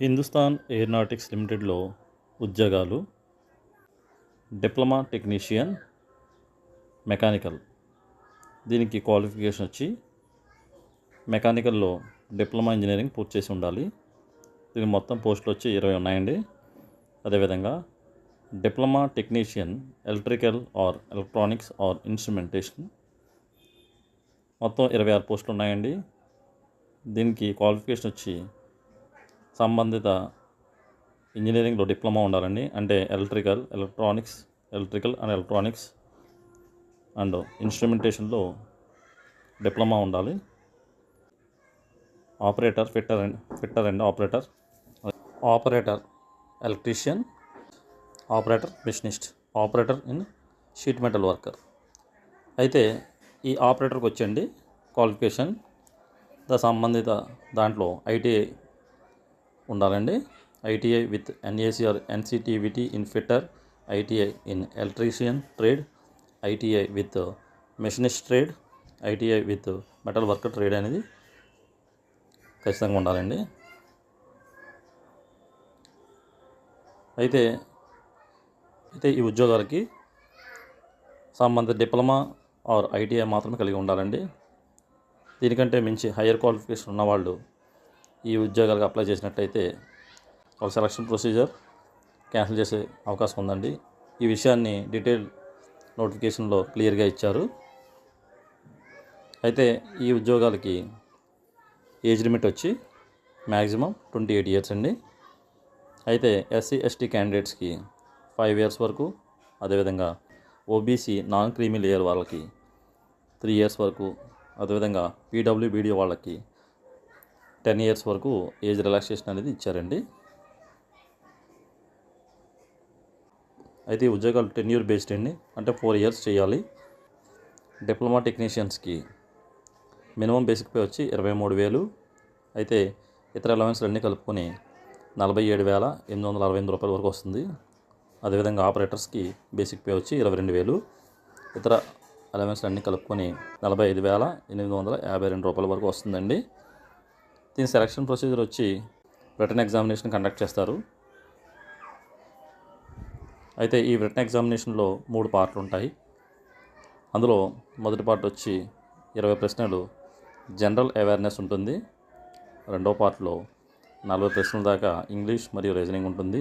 Hindustan aeronautics లిమిటెడ్లో ఉద్యోగాలు diploma technician mechanical. దీనికి qualification వచ్చి మెకానికల్లో డిప్లొమా ఇంజనీరింగ్ పూర్తి చేసి ఉండాలి. దీనికి మొత్తం పోస్టులు వచ్చి 20 ఉన్నాయండి. అదేవిధంగా diploma technician electrical or electronics or instrumentation మొత్తం 26 పోస్టులు ఉన్నాయండి. దీనికి క్వాలిఫికేషన్ వచ్చి సంబంధిత ఇంజనీరింగ్లో డిప్లొమా ఉండాలండి. అంటే ఎలక్ట్రికల్ అండ్ ఎలక్ట్రానిక్స్ అండ్ ఇన్స్ట్రుమెంటేషన్లో డిప్లొమా ఉండాలి. Operator, fitter and operator electrician, operator machinist, operator in sheet metal worker. అయితే ఈ ఆపరేటర్కి వచ్చండి క్వాలిఫికేషన్ సంబంధిత దాంట్లో ఐటీఐ ఉండాలండి. ITI with NAC or NCTVT in fitter, ITI in electrician trade, ITI with machinist trade, ITI with metal worker trade అనేది ఖచ్చితంగా ఉండాలండి. అయితే ఈ ఉద్యోగాలకి సంబంధిత డిప్లొమా ఆర్ ఐటీఐ మాత్రమే కలిగి ఉండాలండి. దీనికంటే మించి హయ్యర్ క్వాలిఫికేషన్ ఉన్నవాళ్ళు ఈ ఉద్యోగాలకు అప్లై చేసినట్టయితే ఒక సెలక్షన్ ప్రొసీజర్ క్యాన్సిల్ చేసే అవకాశం ఉందండి. ఈ విషయాన్ని డీటెయిల్ నోటిఫికేషన్లో క్లియర్గా ఇచ్చారు. అయితే ఈ ఉద్యోగాలకి ఏజ్ లిమిట్ వచ్చి మ్యాక్సిమం 28 ఇయర్స్ అండి. అయితే ఎస్సీ ఎస్టీ క్యాండిడేట్స్కి 5 ఇయర్స్ వరకు, అదేవిధంగా ఓబీసీ నాన్ క్రీమీ లేయర్ వాళ్ళకి 3 ఇయర్స్ వరకు, అదేవిధంగా పీడబ్ల్యూబీడీ వాళ్ళకి 10 ఇయర్స్ వరకు ఏజ్ రిలాక్సేషన్ అనేది ఇచ్చారండి. అయితే ఈ ఉద్యోగాలు టెన్యూర్ బేస్డ్ అండి. అంటే 4 ఇయర్స్ చేయాలి. డిప్లొమా టెక్నీషియన్స్కి మినిమం బేసిక్ పే వచ్చి 23,000. అయితే ఇతర అలవెన్స్లు అన్నీ కలుపుకొని 47,868 రూపాయల వరకు వస్తుంది. అదేవిధంగా ఆపరేటర్స్కి బేసిక్ పే వచ్చి 22,000. ఇతర అలవెన్స్లు అన్నీ కలుపుకొని 45,852 రూపాయల వరకు వస్తుందండి. దీని సెలక్షన్ ప్రొసీజర్ వచ్చి రిటన్ ఎగ్జామినేషన్ కండక్ట్ చేస్తారు. అయితే ఈ రిటన్ ఎగ్జామినేషన్లో 3 పార్ట్లు ఉంటాయి. అందులో మొదటి పార్ట్ వచ్చి 20 ప్రశ్నలు జనరల్ అవేర్నెస్ ఉంటుంది. రెండో పార్ట్లో 40 ప్రశ్నల దాకా ఇంగ్లీష్ మరియు రీజనింగ్ ఉంటుంది.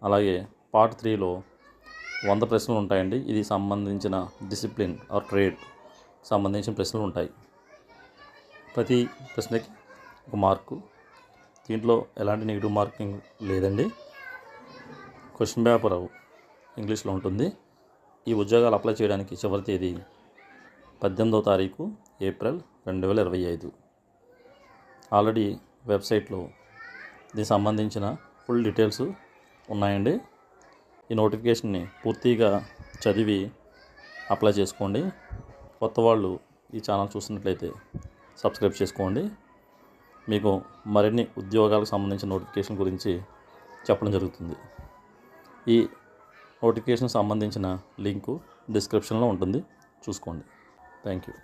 అలాగే పార్ట్ 3లో 100 ప్రశ్నలు ఉంటాయండి. ఇది సంబంధించిన డిసిప్లిన్ ఆర్ ట్రేడ్ సంబంధించిన ప్రశ్నలు ఉంటాయి. ప్రతి ప్రశ్నకి 1 మార్కు. దీంట్లో ఎలాంటి నెగిటివ్ మార్కింగ్ లేదండి. క్వశ్చన్ పేపర్ ఇంగ్లీష్లో ఉంటుంది. ఈ ఉద్యోగాలు అప్లై చేయడానికి చివరి తేదీ 18వ తారీఖు ఏప్రిల్ 2025. ఆల్రెడీ వెబ్సైట్లో దీనికి సంబంధించిన ఫుల్ డీటెయిల్స్ ఉన్నాయండి. ఈ నోటిఫికేషన్ని పూర్తిగా చదివి అప్లై చేసుకోండి. కొత్త వాళ్ళు ఈ ఛానల్ చూసినట్లయితే సబ్స్క్రైబ్ చేసుకోండి. మీకు మరిన్ని ఉద్యోగాలకు సంబంధించిన నోటిఫికేషన్ గురించి చెప్పడం జరుగుతుంది. ఈ నోటిఫికేషన్ సంబంధించిన లింకు డిస్క్రిప్షన్లో ఉంటుంది, చూసుకోండి. Thank you.